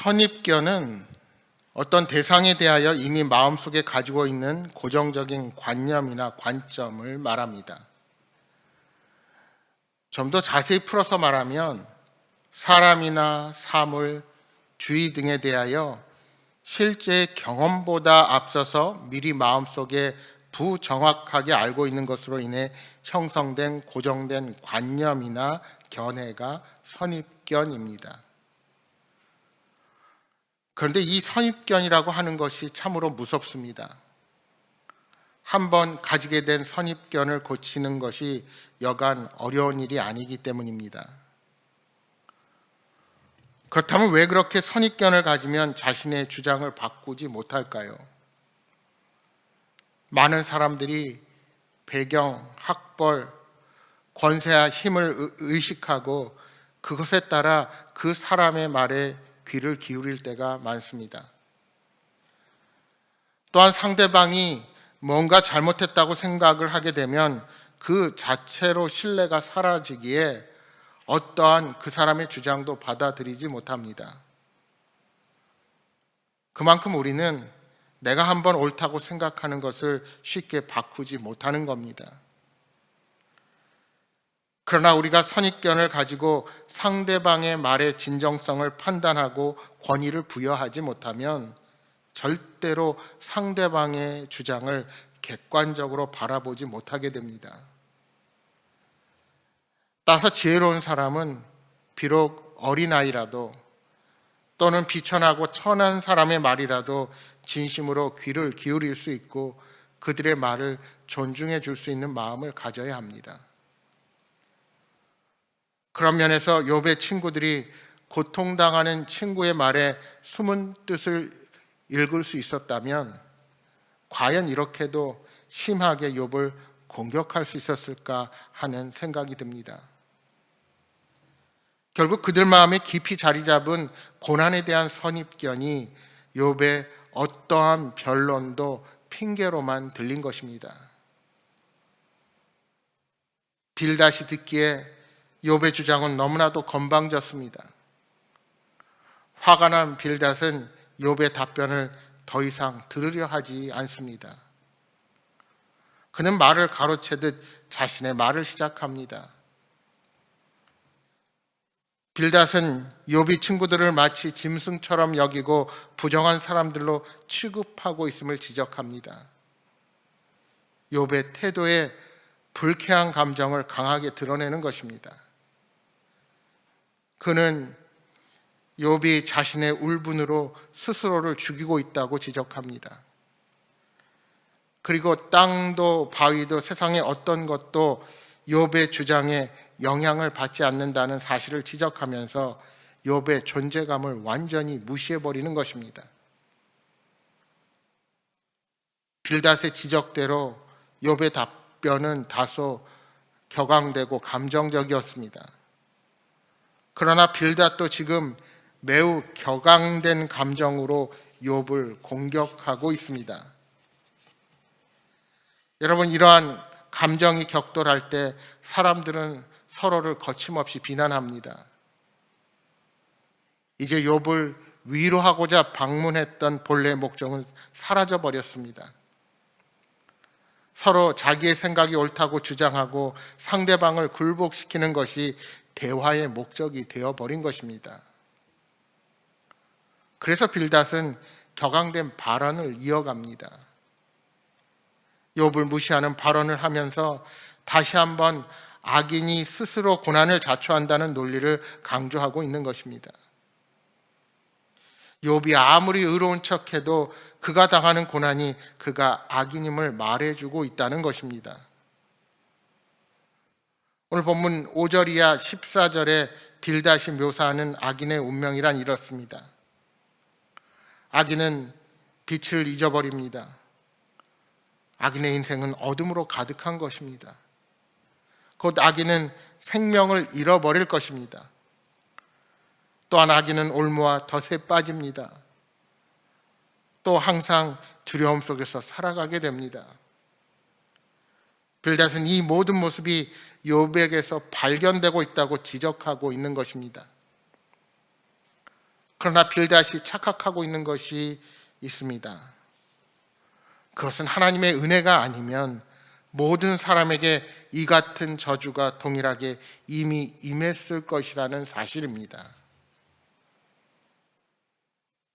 선입견은 어떤 대상에 대하여 이미 마음속에 가지고 있는 고정적인 관념이나 관점을 말합니다. 좀 더 자세히 풀어서 말하면 사람이나 사물, 주의 등에 대하여 실제 경험보다 앞서서 미리 마음속에 부정확하게 알고 있는 것으로 인해 형성된 고정된 관념이나 견해가 선입견입니다. 그런데 이 선입견이라고 하는 것이 참으로 무섭습니다. 한번 가지게 된 선입견을 고치는 것이 여간 어려운 일이 아니기 때문입니다. 그렇다면 왜 그렇게 선입견을 가지면 자신의 주장을 바꾸지 못할까요? 많은 사람들이 배경, 학벌, 권세와 힘을 의식하고 그것에 따라 그 사람의 말에 귀를 기울일 때가 많습니다. 또한 상대방이 뭔가 잘못했다고 생각을 하게 되면 그 자체로 신뢰가 사라지기에 어떠한 그 사람의 주장도 받아들이지 못합니다. 그만큼 우리는 내가 한번 옳다고 생각하는 것을 쉽게 바꾸지 못하는 겁니다. 그러나 우리가 선입견을 가지고 상대방의 말의 진정성을 판단하고 권위를 부여하지 못하면 절대로 상대방의 주장을 객관적으로 바라보지 못하게 됩니다. 따라서 지혜로운 사람은 비록 어린아이라도 또는 비천하고 천한 사람의 말이라도 진심으로 귀를 기울일 수 있고 그들의 말을 존중해 줄 수 있는 마음을 가져야 합니다. 그런 면에서 욥의 친구들이 고통당하는 친구의 말에 숨은 뜻을 읽을 수 있었다면 과연 이렇게도 심하게 욥을 공격할 수 있었을까 하는 생각이 듭니다. 결국 그들 마음에 깊이 자리 잡은 고난에 대한 선입견이 욥의 어떠한 변론도 핑계로만 들린 것입니다. 빌닷이 듣기에 욥의 주장은 너무나도 건방졌습니다. 화가 난 빌닷은 욥의 답변을 더 이상 들으려 하지 않습니다. 그는 말을 가로채듯 자신의 말을 시작합니다. 빌닷은 욥이 친구들을 마치 짐승처럼 여기고 부정한 사람들로 취급하고 있음을 지적합니다. 욥의 태도에 불쾌한 감정을 강하게 드러내는 것입니다. 그는 욥이 자신의 울분으로 스스로를 죽이고 있다고 지적합니다. 그리고 땅도 바위도 세상의 어떤 것도 욥의 주장에 영향을 받지 않는다는 사실을 지적하면서 욥의 존재감을 완전히 무시해버리는 것입니다. 빌닷의 지적대로 욥의 답변은 다소 격앙되고 감정적이었습니다. 그러나 빌닷도 지금 매우 격앙된 감정으로 욥을 공격하고 있습니다. 여러분, 이러한 감정이 격돌할 때 사람들은 서로를 거침없이 비난합니다. 이제 욥을 위로하고자 방문했던 본래 목적은 사라져 버렸습니다. 서로 자기의 생각이 옳다고 주장하고 상대방을 굴복시키는 것이 대화의 목적이 되어버린 것입니다. 그래서 빌닷은 격앙된 발언을 이어갑니다. 욥을 무시하는 발언을 하면서 다시 한번 악인이 스스로 고난을 자초한다는 논리를 강조하고 있는 것입니다. 욥이 아무리 의로운 척해도 그가 당하는 고난이 그가 악인임을 말해주고 있다는 것입니다. 오늘 본문 5절 이하 14절에 빌닷이 묘사하는 악인의 운명이란 이렇습니다. 악인은 빛을 잊어버립니다. 악인의 인생은 어둠으로 가득한 것입니다. 곧 악인은 생명을 잃어버릴 것입니다. 또한 악인은 올무와 덫에 빠집니다. 또 항상 두려움 속에서 살아가게 됩니다. 빌닷은 이 모든 모습이 욥에게서 발견되고 있다고 지적하고 있는 것입니다. 그러나 빌닷이 착각하고 있는 것이 있습니다. 그것은 하나님의 은혜가 아니면 모든 사람에게 이 같은 저주가 동일하게 이미 임했을 것이라는 사실입니다.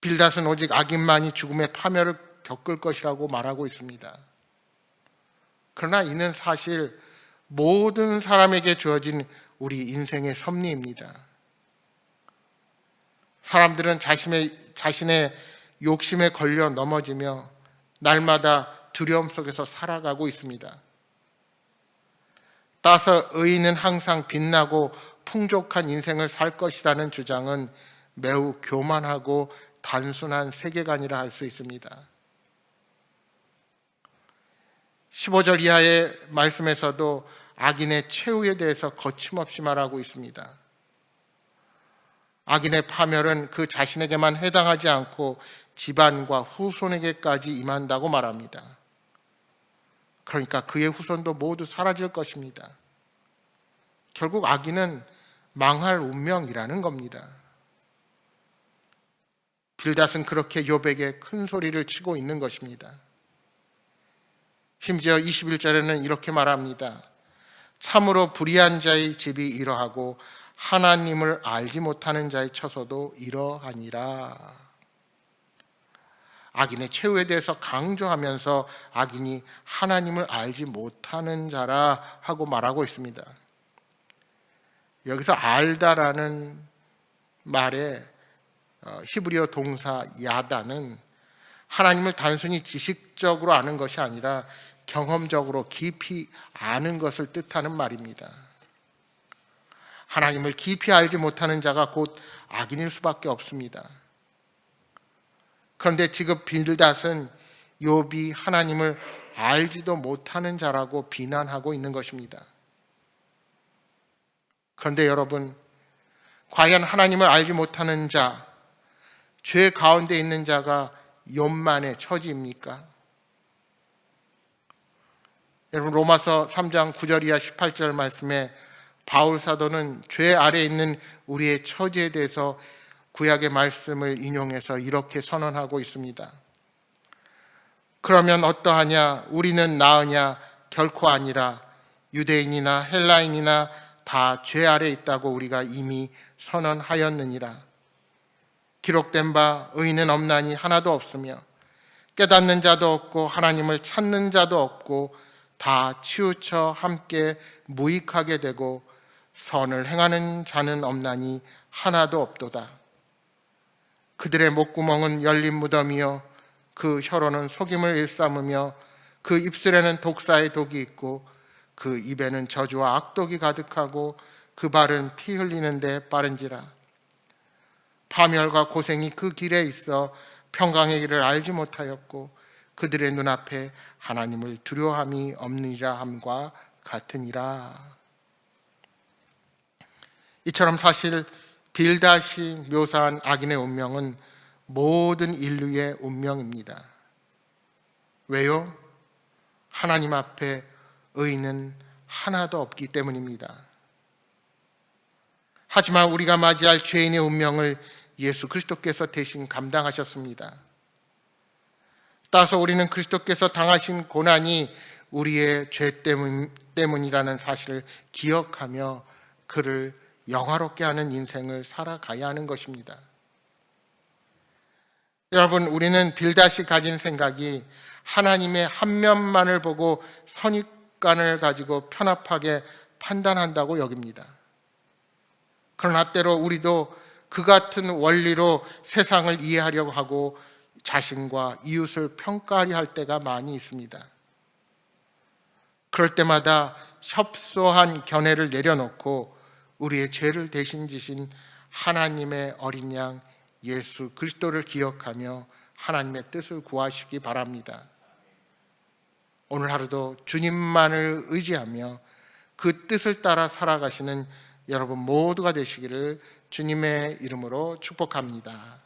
빌닷은 오직 악인만이 죽음의 파멸을 겪을 것이라고 말하고 있습니다. 그러나 이는 사실 모든 사람에게 주어진 우리 인생의 섭리입니다. 사람들은 자신의 욕심에 걸려 넘어지며 날마다 두려움 속에서 살아가고 있습니다. 따라서 의인은 항상 빛나고 풍족한 인생을 살 것이라는 주장은 매우 교만하고 단순한 세계관이라 할 수 있습니다. 15절 이하의 말씀에서도 악인의 최후에 대해서 거침없이 말하고 있습니다. 악인의 파멸은 그 자신에게만 해당하지 않고 집안과 후손에게까지 임한다고 말합니다. 그러니까 그의 후손도 모두 사라질 것입니다. 결국 악인은 망할 운명이라는 겁니다. 빌닷은 그렇게 욥에게 큰 소리를 치고 있는 것입니다. 심지어 21절에는 이렇게 말합니다. 참으로 불의한 자의 집이 이러하고 하나님을 알지 못하는 자의 처소도 이러하니라. 악인의 최후에 대해서 강조하면서 악인이 하나님을 알지 못하는 자라 하고 말하고 있습니다. 여기서 알다라는 말에 히브리어 동사 야다는 하나님을 단순히 지식적으로 아는 것이 아니라 경험적으로 깊이 아는 것을 뜻하는 말입니다. 하나님을 깊이 알지 못하는 자가 곧 악인일 수밖에 없습니다. 그런데 지금 빌닷은 욥이 하나님을 알지도 못하는 자라고 비난하고 있는 것입니다. 그런데 여러분, 과연 하나님을 알지 못하는 자, 죄 가운데 있는 자가 욥만의 처지입니까? 여러분, 로마서 3장 9절 이하 18절 말씀에 바울 사도는 죄 아래에 있는 우리의 처지에 대해서 구약의 말씀을 인용해서 이렇게 선언하고 있습니다. 그러면 어떠하냐? 우리는 나으냐? 결코 아니라 유대인이나 헬라인이나 다 죄 아래에 있다고 우리가 이미 선언하였느니라. 기록된 바 의인은 없나니 하나도 없으며 깨닫는 자도 없고 하나님을 찾는 자도 없고 다 치우쳐 함께 무익하게 되고 선을 행하는 자는 없나니 하나도 없도다. 그들의 목구멍은 열린 무덤이요 그 혀로는 속임을 일삼으며 그 입술에는 독사의 독이 있고 그 입에는 저주와 악독이 가득하고 그 발은 피 흘리는데 빠른지라. 파멸과 고생이 그 길에 있어 평강의 길을 알지 못하였고 그들의 눈앞에 하나님을 두려워함이 없느니라 함과 같으니라. 이처럼 사실 빌닷이 묘사한 악인의 운명은 모든 인류의 운명입니다. 왜요? 하나님 앞에 의인은 하나도 없기 때문입니다. 하지만 우리가 맞이할 죄인의 운명을 예수 그리스도께서 대신 감당하셨습니다. 따라서 우리는 그리스도께서 당하신 고난이 우리의 죄 때문이라는 사실을 기억하며 그를 영화롭게 하는 인생을 살아가야 하는 것입니다. 여러분, 우리는 빌닷이 가진 생각이 하나님의 한 면만을 보고 선입관을 가지고 편협하게 판단한다고 여깁니다. 그러나 때로 우리도 그 같은 원리로 세상을 이해하려고 하고 자신과 이웃을 평가하려 할 때가 많이 있습니다. 그럴 때마다 협소한 견해를 내려놓고 우리의 죄를 대신 지신 하나님의 어린 양 예수 그리스도를 기억하며 하나님의 뜻을 구하시기 바랍니다. 오늘 하루도 주님만을 의지하며 그 뜻을 따라 살아가시는 여러분 모두가 되시기를 주님의 이름으로 축복합니다.